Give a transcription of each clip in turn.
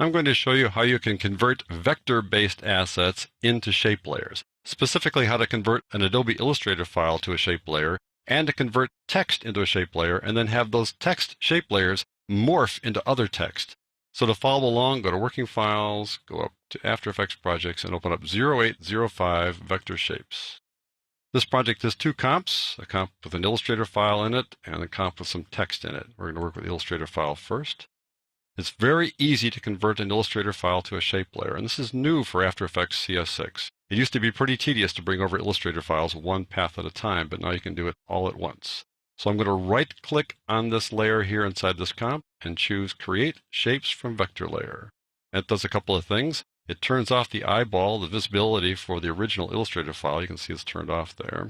I'm going to show you how you can convert vector-based assets into shape layers, specifically how to convert an Adobe Illustrator file to a shape layer and to convert text into a shape layer and then have those text shape layers morph into other text. So to follow along, go to Working Files, go up to After Effects Projects, and open up 0805 Vector Shapes. This project has two comps, a comp with an Illustrator file in it and a comp with some text in it. We're going to work with the Illustrator file first. It's very easy to convert an Illustrator file to a shape layer, and this is new for After Effects CS6. It used to be pretty tedious to bring over Illustrator files one path at a time, but now you can do it all at once. So I'm going to right-click on this layer here inside this comp and choose Create Shapes from Vector Layer. That does a couple of things. It turns off the eyeball, the visibility for the original Illustrator file. You can see it's turned off there.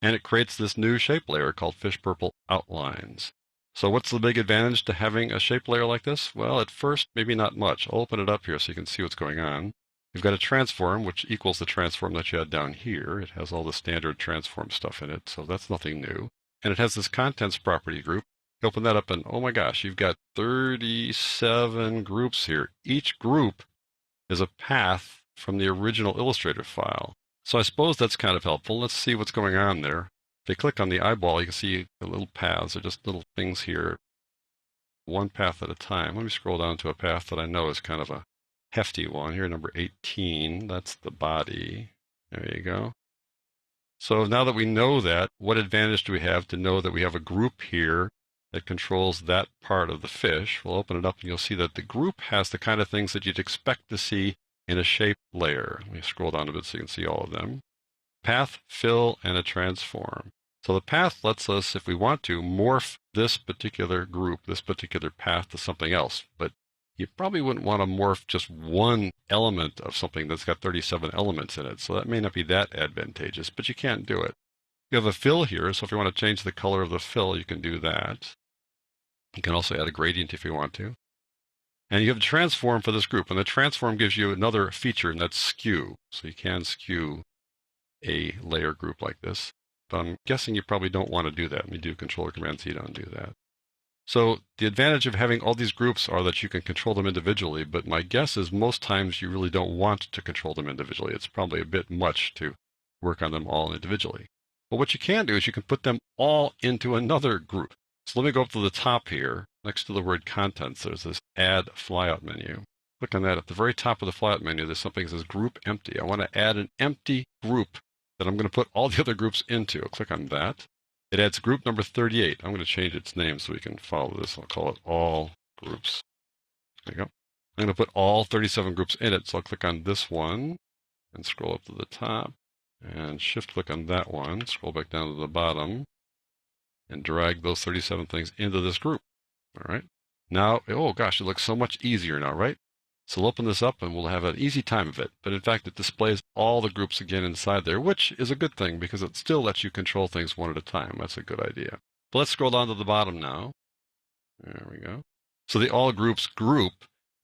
And it creates this new shape layer called Fish Purple Outlines. So what's the big advantage to having a shape layer like this? Well, at first, maybe not much. I'll open it up here so you can see what's going on. You've got a transform, which equals the transform that you had down here. It has all the standard transform stuff in it, so that's nothing new. And it has this contents property group. You open that up and, oh my gosh, you've got 37 groups here. Each group is a path from the original Illustrator file. So I suppose that's kind of helpful. Let's see what's going on there. If you click on the eyeball, you can see the little paths. They're just little things here, one path at a time. Let me scroll down to a path that I know is kind of a hefty one here, number 18. That's the body. There you go. So now that we know that, what advantage do we have to know that we have a group here that controls that part of the fish? We'll open it up and you'll see that the group has the kind of things that you'd expect to see in a shape layer. Let me scroll down a bit so you can see all of them. Path, fill, and a transform. So the path lets us, if we want to, morph this particular group, this particular path to something else. But you probably wouldn't want to morph just one element of something that's got 37 elements in it. So that may not be that advantageous, but you can't do it. You have a fill here, so if you want to change the color of the fill, you can do that. You can also add a gradient if you want to. And you have a transform for this group, and the transform gives you another feature, and that's skew. So you can skew a layer group like this. But I'm guessing you probably don't want to do that. Let me do Control-Command-Z to undo that. So the advantage of having all these groups are that you can control them individually, but my guess is most times you really don't want to control them individually. It's probably a bit much to work on them all individually. But what you can do is you can put them all into another group. So let me go up to the top here. Next to the word contents, there's this add flyout menu. Click on that. At the very top of the flyout menu, there's something that says group empty. I want to add an empty group that I'm going to put all the other groups into. I'll click on that. It adds group number 38. I'm going to change its name so we can follow this. I'll call it all groups. There you go. I'm going to put all 37 groups in it. So I'll click on this one and scroll up to the top and shift click on that one. Scroll back down to the bottom and drag those 37 things into this group. All right. Now, oh gosh, it looks so much easier now, right? So we'll open this up and we'll have an easy time of it. But in fact, it displays all the groups again inside there, which is a good thing because it still lets you control things one at a time. That's a good idea. But let's scroll down to the bottom now. There we go. So the all groups group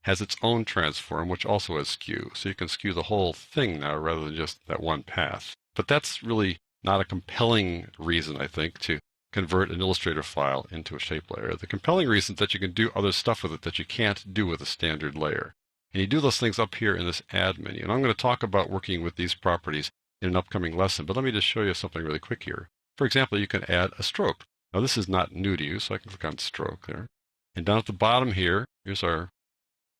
has its own transform, which also has skew. So you can skew the whole thing now rather than just that one path. But that's really not a compelling reason, I think, to convert an Illustrator file into a shape layer. The compelling reason is that you can do other stuff with it that you can't do with a standard layer. And you do those things up here in this add menu. And I'm going to talk about working with these properties in an upcoming lesson, but let me just show you something really quick here. For example, you can add a stroke. Now this is not new to you, so I can click on stroke there. And down at the bottom here, here's our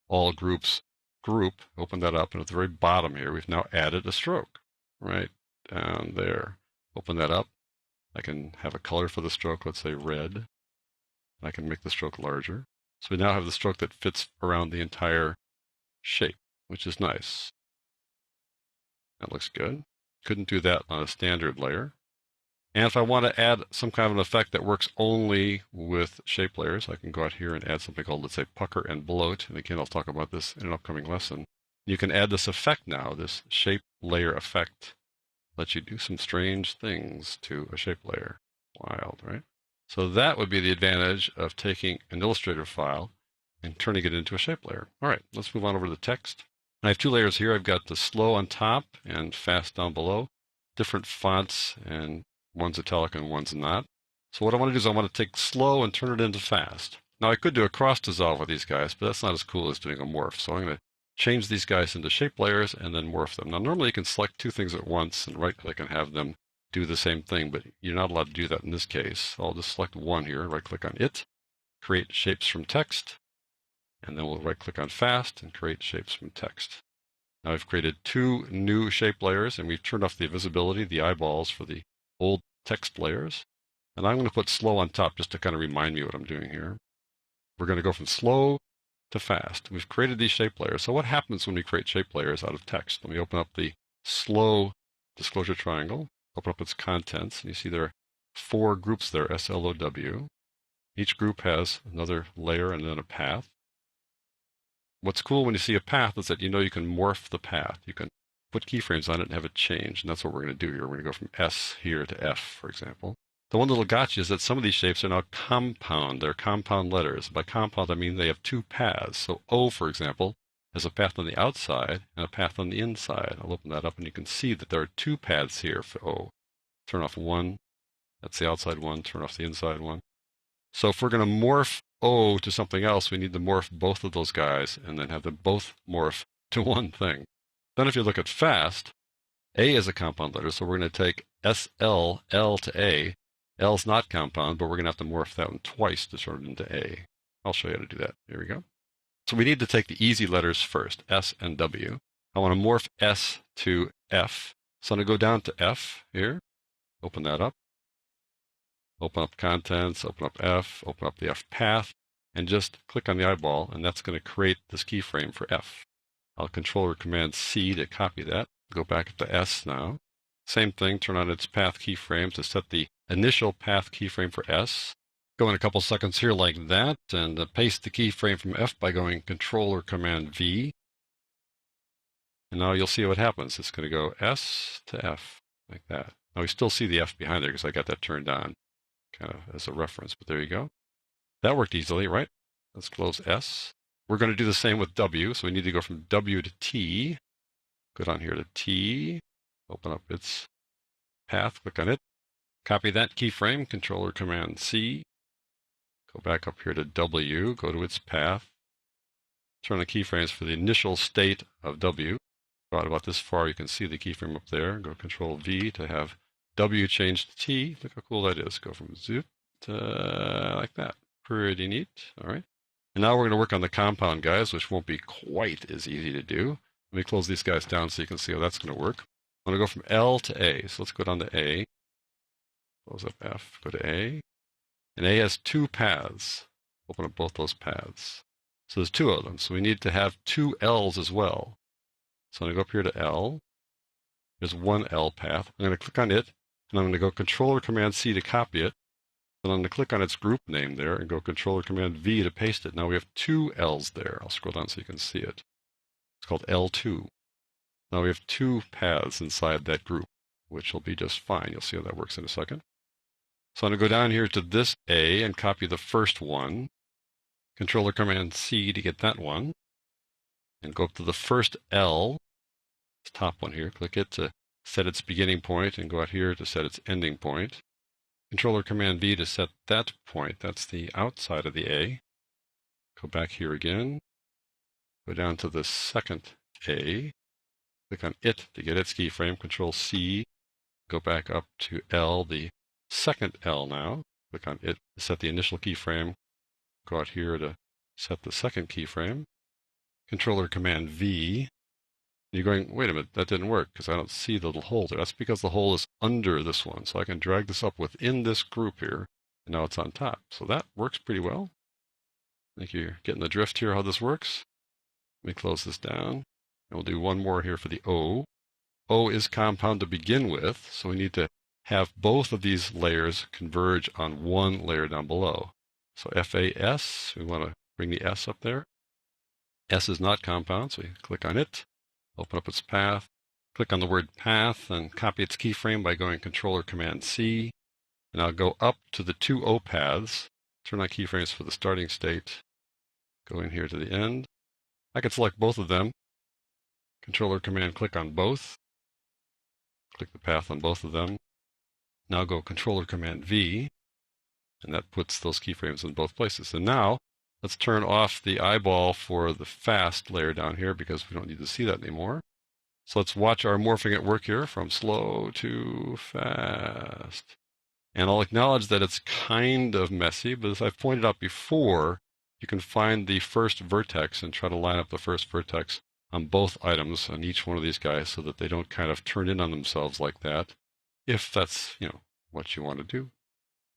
all groups group. Open that up, and at the very bottom here, we've now added a stroke. Right down there. Open that up. I can have a color for the stroke, let's say red. I can make the stroke larger. So we now have the stroke that fits around the entire shape, which is nice. That looks good. Couldn't do that on a standard layer. And if I want to add some kind of an effect that works only with shape layers, I can go out here and add something called, let's say, pucker and bloat. And again, I'll talk about this in an upcoming lesson. You can add this effect now, this shape layer effect. Lets you do some strange things to a shape layer. Wild, right? So that would be the advantage of taking an Illustrator file and turning it into a shape layer. All right, let's move on over to the text. I have two layers here. I've got the slow on top and fast down below. Different fonts, and one's italic and one's not. So what I want to do is I want to take slow and turn it into fast. Now I could do a cross dissolve with these guys, but that's not as cool as doing a morph. So I'm going to change these guys into shape layers and then morph them. Now normally you can select two things at once and right click and have them do the same thing, but you're not allowed to do that in this case. I'll just select one here, right click on it, create shapes from text, and then we'll right click on fast and create shapes from text. Now I've created two new shape layers and we've turned off the visibility, the eyeballs for the old text layers. And I'm going to put slow on top just to kind of remind me what I'm doing here. We're going to go from slow to fast. We've created these shape layers. So what happens when we create shape layers out of text? Let me open up the slow disclosure triangle, open up its contents, and you see there are 4 groups there, SLOW. Each group has another layer and then a path. What's cool when you see a path is that you know you can morph the path. You can put keyframes on it and have it change, and that's what we're going to do here. We're going to go from S here to F, for example. The one little gotcha is that some of these shapes are now compound. They're compound letters. By compound, I mean they have 2 paths. So O, for example, has a path on the outside and a path on the inside. I'll open that up and you can see that there are 2 paths here for O. Turn off one. That's the outside one. Turn off the inside one. So if we're going to morph O to something else, we need to morph both of those guys and then have them both morph to one thing. Then if you look at fast, A is a compound letter, so we're going to take SL, L to A. L's not compound, but we're going to have to morph that one twice to turn it into A. I'll show you how to do that. Here we go. So we need to take the easy letters first, S and W. I want to morph S to F. So I'm going to go down to F here, open that up, open up contents, open up F, open up the F path, and just click on the eyeball, and that's going to create this keyframe for F. I'll Control or Command C to copy that. Go back to S now. Same thing, turn on its path keyframe to set the initial path keyframe for S. Go in a couple seconds here like that, and paste the keyframe from F by going Control or Command V. And now you'll see what happens. It's going to go S to F, like that. Now we still see the F behind there because I got that turned on, kind of as a reference, but there you go. That worked easily, right? Let's close S. We're going to do the same with W, so we need to go from W to T. Go down here to T, open up its path, click on it, copy that keyframe, Control or Command C, go back up here to W, go to its path, turn the keyframes for the initial state of W. Go out about this far, you can see the keyframe up there. Go Control V to have W change to T. Look how cool that is. Go from zip to like that. Pretty neat. All right. And now we're going to work on the compound guys, which won't be quite as easy to do. Let me close these guys down so you can see how that's going to work. I'm going to go from L to A. So let's go down to A. Close up F, go to A. And A has 2 paths. Open up both those paths. So there's 2 of them. So we need to have 2 L's as well. So I'm going to go up here to L. There's 1 L path. I'm going to click on it, and I'm going to go Control or Command C to copy it. Then I'm going to click on its group name there and go Control or Command V to paste it. Now we have 2 L's there. I'll scroll down so you can see it. It's called L2. Now we have 2 paths inside that group, which will be just fine. You'll see how that works in a second. So I'm going to go down here to this A and copy the first one. Control or Command C to get that one. And go up to the first L, this top one here. Click it to set its beginning point and go out here to set its ending point. Control or Command V to set that point. That's the outside of the A. Go back here again. Go down to the second A. Click on it to get its keyframe. Control C. Go back up to L, the second L now. Click on it to set the initial keyframe. Go out here to set the second keyframe. Control or Command V. You're going, wait a minute, that didn't work because I don't see the little hole there. That's because the hole is under this one. So I can drag this up within this group here, and now it's on top. So that works pretty well. I think you're getting the drift here how this works. Let me close this down. And we'll do one more here for the O. O is compound to begin with, so we need to have both of these layers converge on one layer down below. So FAS, we want to bring the S up there. S is not compound, so we click on it, open up its path, click on the word path, and copy its keyframe by going Control or Command C. And I'll go up to the 2 O paths, turn on keyframes for the starting state, go in here to the end. I can select both of them. Control or Command click on both. Click the path on both of them. Now go Control or Command V, and that puts those keyframes in both places. And now Let's turn off the eyeball for the fast layer down here because we don't need to see that anymore. So let's watch our morphing at work here from slow to fast. And I'll acknowledge that it's kind of messy, but as I've pointed out before, you can find the first vertex and try to line up the first vertex on both items on each one of these guys so that they don't kind of turn in on themselves like that, if that's, what you want to do.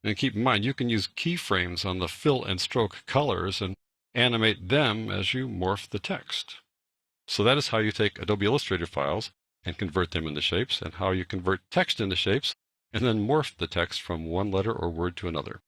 And keep in mind, you can use keyframes on the fill and stroke colors and animate them as you morph the text. So that is how you take Adobe Illustrator files and convert them into shapes, and how you convert text into shapes and then morph the text from one letter or word to another.